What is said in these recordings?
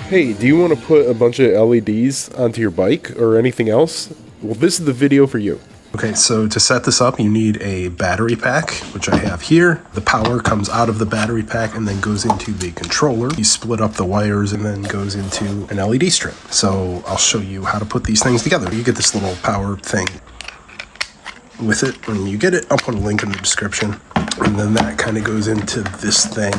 Hey, do you want to put a bunch of LEDs onto your bike or anything else? Well, this is the video for you. Okay, so to set this up, you need a battery pack, which I have here. The power comes out of the battery pack and then goes into the controller. You split up the wires and then goes into an LED strip. So I'll show you how to put these things together. You get this little power thing with it. When you get it, I'll put a link in the description. And then that kind of goes into this thing,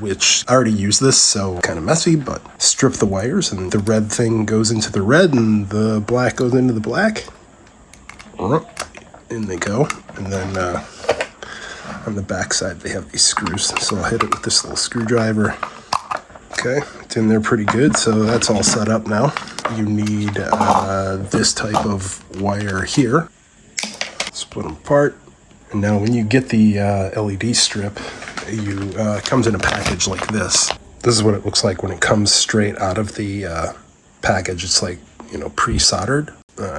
which I already used this, so kind of messy, but strip the wires and the red thing goes into the red and the black goes into the black. In they go. And then on the back side, they have these screws. So I'll hit it with this little screwdriver. Okay, it's in there pretty good. So that's all set up now. You need this type of wire here. Split them apart. And now when you get the LED strip, it comes in a package like this. This is what it looks like when it comes straight out of the package. It's like, pre-soldered.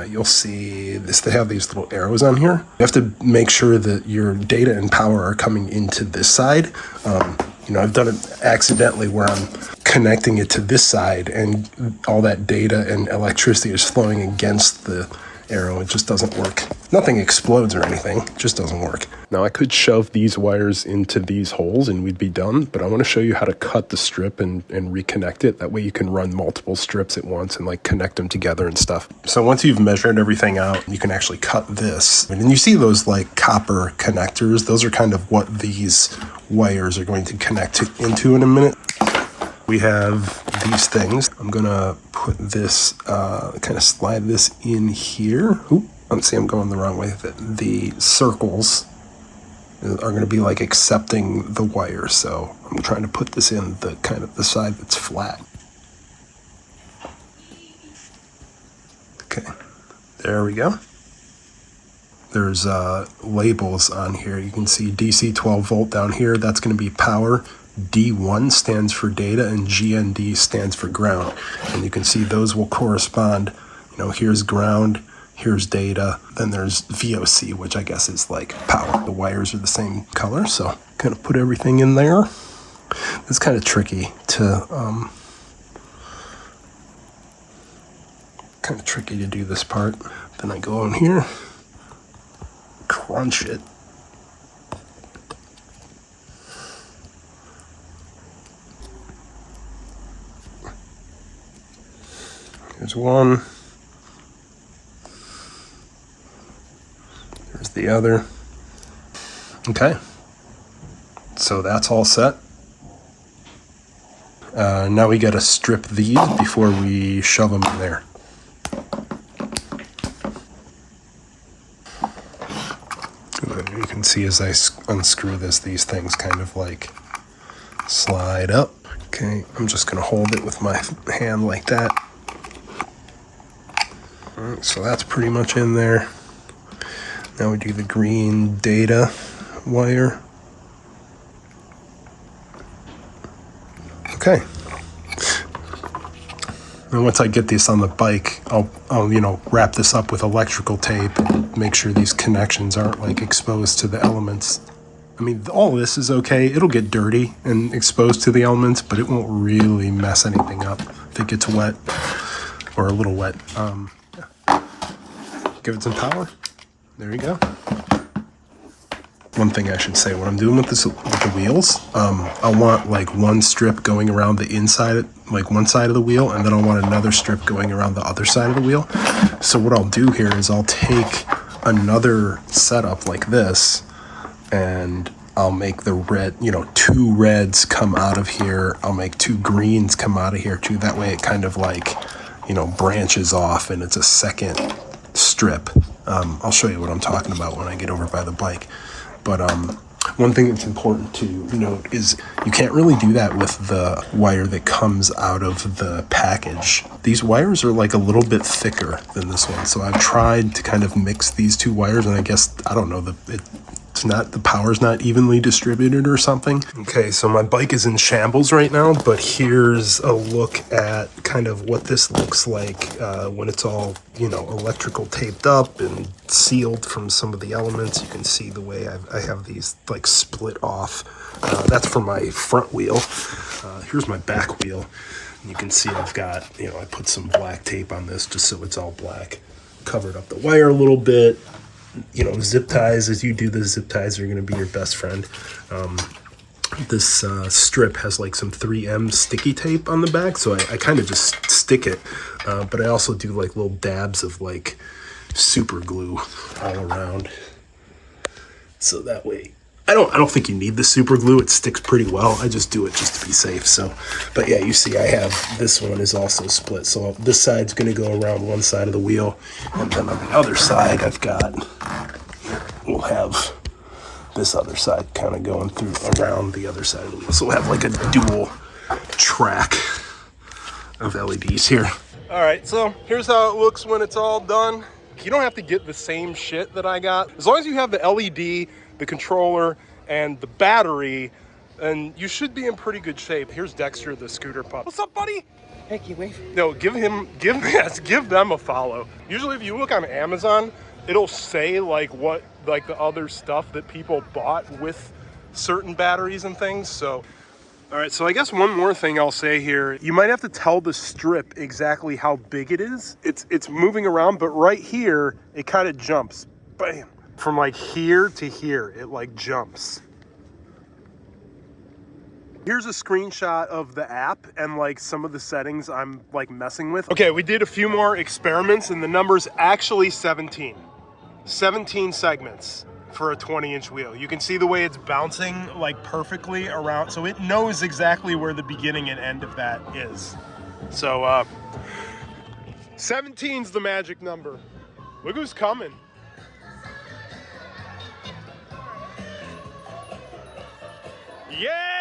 You'll see this, they have these little arrows on here. You have to make sure that your data and power are coming into this side. I've done it accidentally where I'm connecting it to this side and all that data and electricity is flowing against the arrow. It just doesn't work. Nothing explodes or anything, it just doesn't work. Now I could shove these wires into these holes and we'd be done, but I want to show you how to cut the strip and reconnect it. That way you can run multiple strips at once and like connect them together and stuff. So once you've measured everything out, you can actually cut this. And you see those like copper connectors, those are kind of what these wires are going to connect into in a minute. We have these things. I'm gonna put this, kind of slide this in here. Oop, let's see, I'm going the wrong way with it. The circles are gonna be like accepting the wire. So I'm trying to put this in the kind of the side that's flat. Okay, there we go. There's labels on here. You can see DC 12 volt down here. That's gonna be power. D1 stands for data and GND stands for ground. And you can see those will correspond. Here's ground, here's data, then there's VOC, which I guess is like power. The wires are the same color, so kind of put everything in there. It's kind of tricky to do this part. Then I go in here, crunch it. Here's one. There's the other. Okay. So that's all set. Now we gotta strip these before we shove them in there. You can see as I unscrew this, these things kind of like slide up. Okay, I'm just gonna hold it with my hand like that. So that's pretty much in there. Now we do the green data wire. Okay. And once I get this on the bike, I'll wrap this up with electrical tape and make sure these connections aren't like exposed to the elements. I mean, all this is okay. It'll get dirty and exposed to the elements, but it won't really mess anything up if it gets wet or a little wet. Give it some power. There you go. One thing I should say, what I'm doing with this, with the wheels, I want like one strip going around the inside, like one side of the wheel, and then I want another strip going around the other side of the wheel. So what I'll do here is I'll take another setup like this, and I'll make the red, two reds come out of here. I'll make two greens come out of here too. That way it kind of like, branches off and it's a second strip. I'll show you what I'm talking about when I get over by the bike. But one thing that's important to note is you can't really do that with the wire that comes out of the package. These wires are like a little bit thicker than this one. So I've tried to kind of mix these two wires, and I guess, I don't know, it the power's not evenly distributed or something. Okay, so my bike is in shambles right now, but here's a look at kind of what this looks like when it's all, you know, electrical taped up and sealed from some of the elements. You can see the way I have these like split off. That's for my front wheel. Here's my back wheel. You can see I've got, you know, I put some black tape on this just so it's all black. Covered up the wire a little bit. You know, zip ties, as you do the zip ties, are going to be your best friend. This strip has like some 3M sticky tape on the back, so I kind of just stick it. But I also do like little dabs of like super glue all around. So that way, I don't think you need the super glue. It sticks pretty well. I just do it just to be safe. So, but yeah, you see I have, this one is also split. So this side's going to go around one side of the wheel. And then on the other side, we'll have this other side kind of going through around the other side of the wheel. So we'll have like a dual track of LEDs here. All right, so here's how it looks when it's all done. You don't have to get the same shit that I got. As long as you have the LED, the controller, and the battery, and you should be in pretty good shape. Here's Dexter, the scooter pup. What's up, buddy? Hey, can you wave? No, give them a follow. Usually if you look on Amazon, it'll say like what, like the other stuff that people bought with certain batteries and things. So, all right, so I guess one more thing I'll say here, you might have to tell the strip exactly how big it is. It's moving around, but right here, it kind of jumps, bam. From like here to here, it like jumps. Here's a screenshot of the app and like some of the settings I'm like messing with. Okay, we did a few more experiments and the number's actually 17. 17 segments for a 20-inch wheel. You can see the way it's bouncing like perfectly around. So it knows exactly where the beginning and end of that is. So 17's the magic number. Look who's coming. Yeah!